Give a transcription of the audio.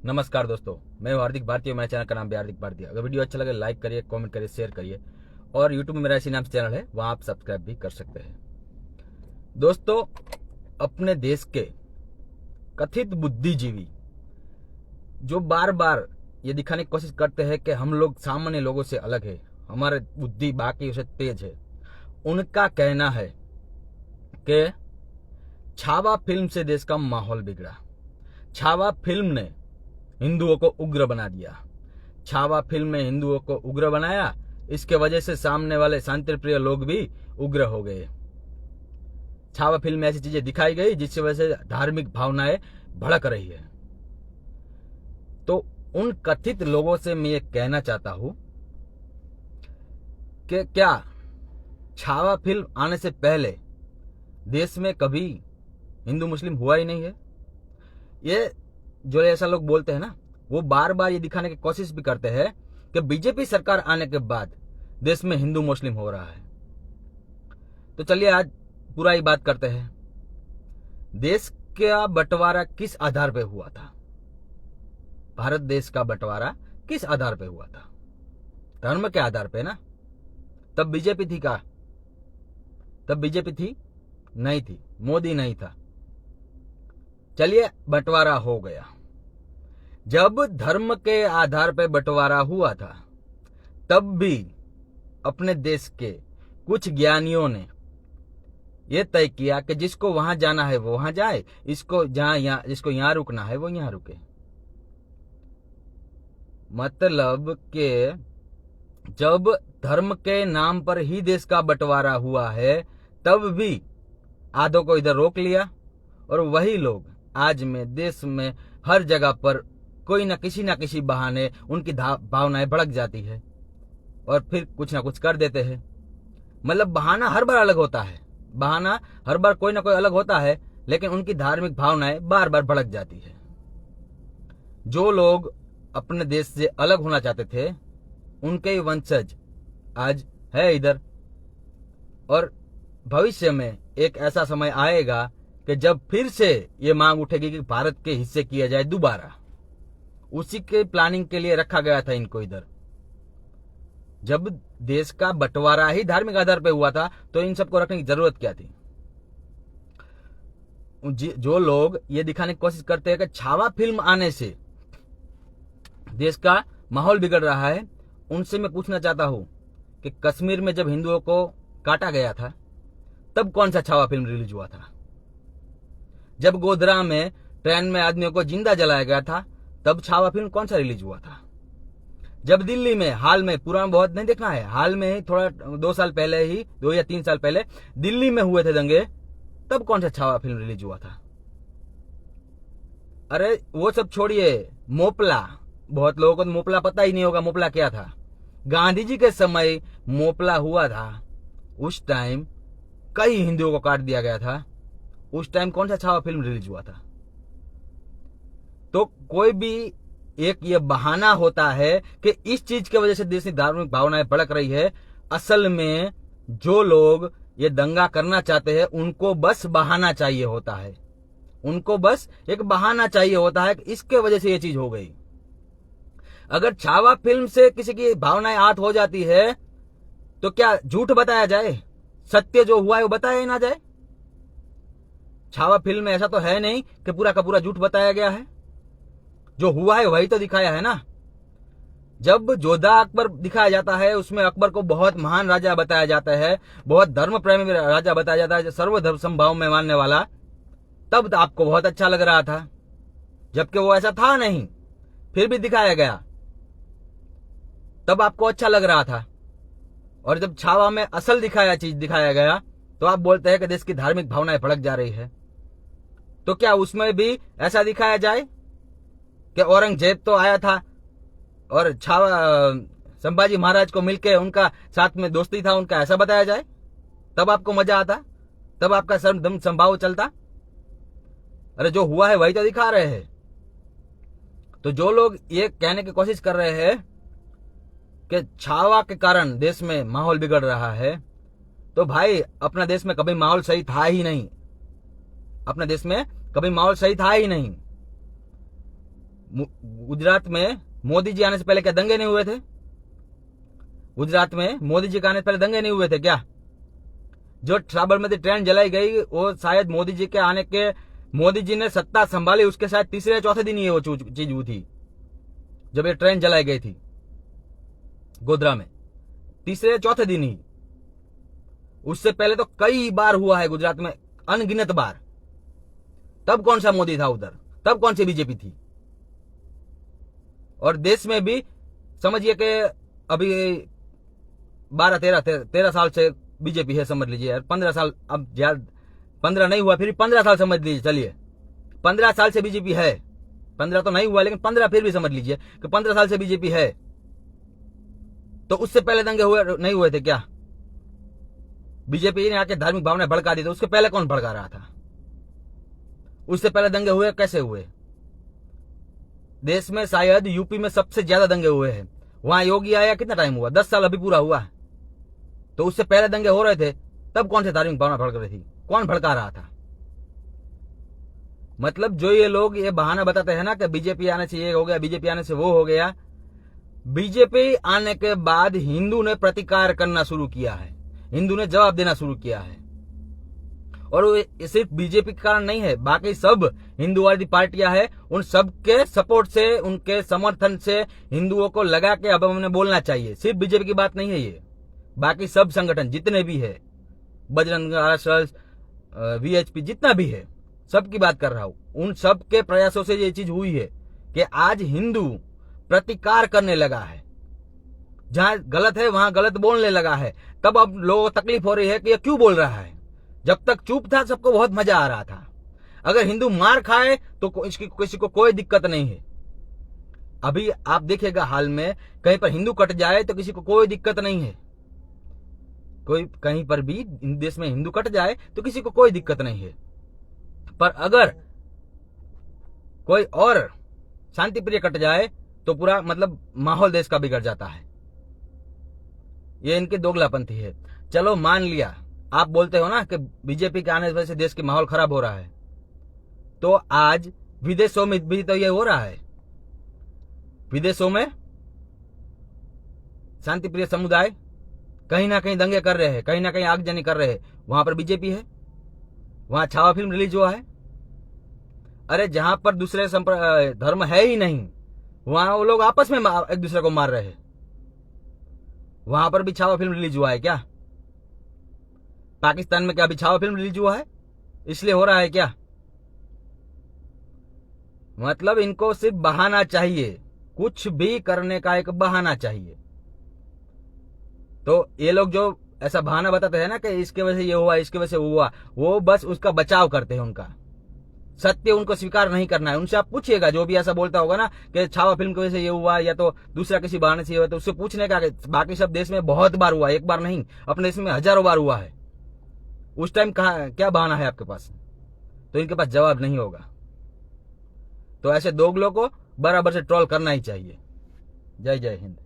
नमस्कार दोस्तों, मैं हूं हार्दिक भारती। मेरे चैनल का नाम भी हार्दिक भारती। अगर वीडियो अच्छा लगे लाइक करिए, कमेंट करिए, शेयर करिए और यूट्यूब में मेरा इसी नाम से चैनल है, वहां आप सब्सक्राइब भी कर सकते हैं। दोस्तों, अपने देश के कथित बुद्धिजीवी जो बार बार ये दिखाने की कोशिश करते हैं कि हम लोग सामान्य लोगों से अलग है, हमारे बुद्धि बाकी से तेज है, उनका कहना है कि छावा फिल्म से देश का माहौल बिगड़ा। छावा फिल्म ने हिंदुओं को उग्र बना दिया। छावा फिल्म में हिंदुओं को उग्र बनाया, इसके वजह से सामने वाले शांति प्रिय लोग भी उग्र हो गए। छावा फिल्म में ऐसी चीजें दिखाई गई जिसकी वजह से धार्मिक भावनाएं भड़क रही है। तो उन कथित लोगों से मैं ये कहना चाहता हूं कि क्या छावा फिल्म आने से पहले देश में कभी हिंदू मुस्लिम हुआ ही नहीं है? ये जो ऐसा लोग बोलते हैं ना, वो बार बार ये दिखाने की कोशिश भी करते हैं कि बीजेपी सरकार आने के बाद देश में हिंदू मुस्लिम हो रहा है। तो चलिए आज पूरा ही बात करते हैं। देश का बंटवारा किस आधार पे हुआ था? भारत देश का बंटवारा किस आधार पे हुआ था? धर्म के आधार पे ना। तब बीजेपी थी क्या? तब बीजेपी थी? नहीं थी, मोदी नहीं था। चलिए, बंटवारा हो गया। जब धर्म के आधार पर बंटवारा हुआ था तब भी अपने देश के कुछ ज्ञानियों ने यह तय किया कि जिसको वहां जाना है वो वहां जाए, जिसको यहां रुकना है वो यहां रुके। मतलब कि जब धर्म के नाम पर ही देश का बंटवारा हुआ है तब भी आधों को इधर रोक लिया, और वही लोग आज में देश में हर जगह पर कोई ना किसी बहाने उनकी भावनाएं भड़क जाती है और फिर कुछ ना कुछ कर देते हैं। मतलब बहाना हर बार अलग होता है, बहाना हर बार कोई ना कोई अलग होता है, लेकिन उनकी धार्मिक भावनाएं बार बार भड़क जाती है। जो लोग अपने देश से अलग होना चाहते थे उनके ही वंशज आज है इधर, और भविष्य में एक ऐसा समय आएगा कि जब फिर से ये मांग उठेगी कि भारत के हिस्से किया जाए दोबारा। उसी के प्लानिंग के लिए रखा गया था इनको इधर। जब देश का बंटवारा ही धार्मिक आधार पर हुआ था तो इन सबको रखने की जरूरत क्या थी? जो लोग ये दिखाने की कोशिश करते हैं कि छावा फिल्म आने से देश का माहौल बिगड़ रहा है, उनसे मैं पूछना चाहता हूं कि कश्मीर में जब हिंदुओं को काटा गया था तब कौन सा छावा फिल्म रिलीज हुआ था? जब गोधरा में ट्रेन में आदमियों को जिंदा जलाया गया था तब छावा फिल्म कौन सा रिलीज हुआ था? जब दिल्ली में हाल में, पूरा बहुत नहीं देखना है, हाल में ही थोड़ा 2 साल पहले ही, 2 या 3 साल पहले दिल्ली में हुए थे दंगे, तब कौन सा छावा फिल्म रिलीज हुआ था? अरे वो सब छोड़िए, मोपला, बहुत लोगों को मोपला पता ही नहीं होगा। मोपला क्या था? गांधी जी के समय मोपला हुआ था। उस टाइम कई हिंदुओं को काट दिया गया था। उस टाइम कौन सा छावा फिल्म रिलीज हुआ था? तो कोई भी एक ये बहाना होता है कि इस चीज की वजह से देश की धार्मिक भावनाएं भड़क रही है। असल में जो लोग ये दंगा करना चाहते हैं उनको बस बहाना चाहिए होता है, उनको बस एक बहाना चाहिए होता है कि इसके वजह से ये चीज हो गई। अगर छावा फिल्म से किसी की भावनाएं आहत हो जाती है तो क्या झूठ बताया जाए? सत्य जो हुआ है वो बताया ही ना जाए? छावा फिल्म में ऐसा तो है नहीं कि पूरा का पूरा झूठ बताया गया है। जो हुआ है वही तो दिखाया है ना। जब जोधा अकबर दिखाया जाता है उसमें अकबर को बहुत महान राजा बताया जाता है, बहुत धर्म प्रेमी राजा बताया जाता है, सर्वधर्म समभाव में मानने वाला, तब तो आपको बहुत अच्छा लग रहा था, जबकि वो ऐसा था नहीं, फिर भी दिखाया गया, तब आपको अच्छा लग रहा था। और जब छावा में असल चीज दिखाया गया तो आप बोलते हैं कि देश की धार्मिक भावनाएं भड़क जा रही है। तो क्या उसमें भी ऐसा दिखाया जाए कि औरंगजेब तो आया था और छावा संभाजी महाराज को मिलके उनका साथ में दोस्ती था उनका, ऐसा बताया जाए? तब आपको मजा आता, तब आपका सर्वधर्म संभाव चलता। अरे जो हुआ है वही तो दिखा रहे हैं। तो जो लोग ये कहने की कोशिश कर रहे हैं कि छावा के कारण देश में माहौल बिगड़ रहा है, तो भाई अपना देश में कभी माहौल सही था ही नहीं। अपने देश में कभी माहौल सही था ही नहीं। गुजरात में मोदी जी आने से पहले क्या दंगे नहीं हुए थे? गुजरात में मोदी जी के आने से पहले दंगे नहीं हुए थे क्या? जो साबरमती ट्रेन जलाई गई वो शायद मोदी जी के आने के, मोदी जी ने सत्ता संभाली उसके शायद तीसरे चौथे दिन ही वो चीज हुई थी, जब ये ट्रेन जलाई गई थी गोधरा में, तीसरे चौथे दिन ही। उससे पहले तो कई बार हुआ है गुजरात में, अनगिनत बार। तब कौन सा मोदी था उधर? तब कौन सी बीजेपी थी? और देश में भी समझिए कि अभी 12-13 साल से बीजेपी है, समझ लीजिए यार। 15 साल, अब ज्यादा 15 नहीं हुआ फिर 15 साल समझ लीजिए, चलिए 15 साल से बीजेपी है। 15 तो नहीं हुआ लेकिन 15 फिर भी समझ लीजिए कि 15 साल से बीजेपी है। तो उससे पहले दंगे हुए नहीं हुए थे क्या? बीजेपी ने आके धार्मिक भावना भड़का दी, तो उसके पहले कौन भड़का रहा था? उससे पहले दंगे हुए कैसे हुए? देश में शायद यूपी में सबसे ज्यादा दंगे हुए हैं। वहां योगी आया कितना टाइम हुआ? 10 साल अभी पूरा हुआ है। तो उससे पहले दंगे हो रहे थे, तब कौन से धार्मिक भावना भड़क रही थी? कौन भड़का रहा था? मतलब जो ये लोग ये बहाना बताते हैं ना कि बीजेपी आने से ये हो गया, बीजेपी आने से वो हो गया। बीजेपी आने के बाद हिंदू ने प्रतिकार करना शुरू किया है, हिंदू ने जवाब देना शुरू किया है। और वो सिर्फ बीजेपी के कारण नहीं है, बाकी सब हिंदूवादी पार्टियां हैं, उन सब के सपोर्ट से, उनके समर्थन से हिंदुओं को लगा के अब हमें बोलना चाहिए। सिर्फ बीजेपी की बात नहीं है ये, बाकी सब संगठन जितने भी है, बजरंग, आरएसएस, वीएचपी, जितना भी है, सबकी बात कर रहा हूं। उन सब के प्रयासों से ये चीज हुई है कि आज हिंदू प्रतिकार करने लगा है। जहां गलत है वहां गलत बोलने लगा है। तब अब लोगों को तकलीफ हो रही है कि ये क्यों बोल रहा है। जब तक चुप था सबको बहुत मजा आ रहा था। अगर हिंदू मार खाए तो इसकी किसी को कोई दिक्कत नहीं है। अभी आप देखिएगा हाल में कहीं पर हिंदू कट जाए तो किसी को कोई दिक्कत नहीं है। कोई कहीं पर भी देश में हिंदू कट जाए तो किसी को कोई दिक्कत नहीं है। पर अगर कोई और शांति प्रिय कट जाए तो पूरा मतलब माहौल देश का बिगड़ जाता है। ये इनकी दोगलापंथी है। चलो मान लिया, आप बोलते हो ना कि बीजेपी के आने की वजह से देश की माहौल खराब हो रहा है, तो आज विदेशों में भी तो ये हो रहा है। विदेशों में शांति प्रिय समुदाय कहीं ना कहीं दंगे कर रहे हैं, कहीं ना कहीं आगजनी कर रहे हैं, वहां पर बीजेपी है। वहां छावा फिल्म रिलीज हुआ है। अरे जहां पर दूसरे धर्म है ही नहीं, वहां वो लोग आपस में एक दूसरे को मार रहे हैं। वहां पर भी छावा फिल्म रिलीज हुआ है क्या? पाकिस्तान में क्या अभी छावा फिल्म रिलीज हुआ है? इसलिए हो रहा है क्या? मतलब इनको सिर्फ बहाना चाहिए, कुछ भी करने का एक बहाना चाहिए। तो ये लोग जो ऐसा बहाना बताते हैं ना कि इसके वजह से ये हुआ, इसके वजह से हुआ, वो बस उसका बचाव करते हैं। उनका सत्य उनको स्वीकार नहीं करना है। उनसे आप पूछिएगा, जो भी ऐसा बोलता होगा ना कि छावा फिल्म की वजह से ये हुआ या तो दूसरा किसी बहाने से हुआ, तो उससे पूछने का बाकी सब देश में बहुत बार हुआ, एक बार नहीं, अपने देश में हजारों बार हुआ है। उस टाइम कहा क्या बहाना है आपके पास? तो इनके पास जवाब नहीं होगा। तो ऐसे दोगलों को बराबर से ट्रोल करना ही चाहिए। जय जय हिंद।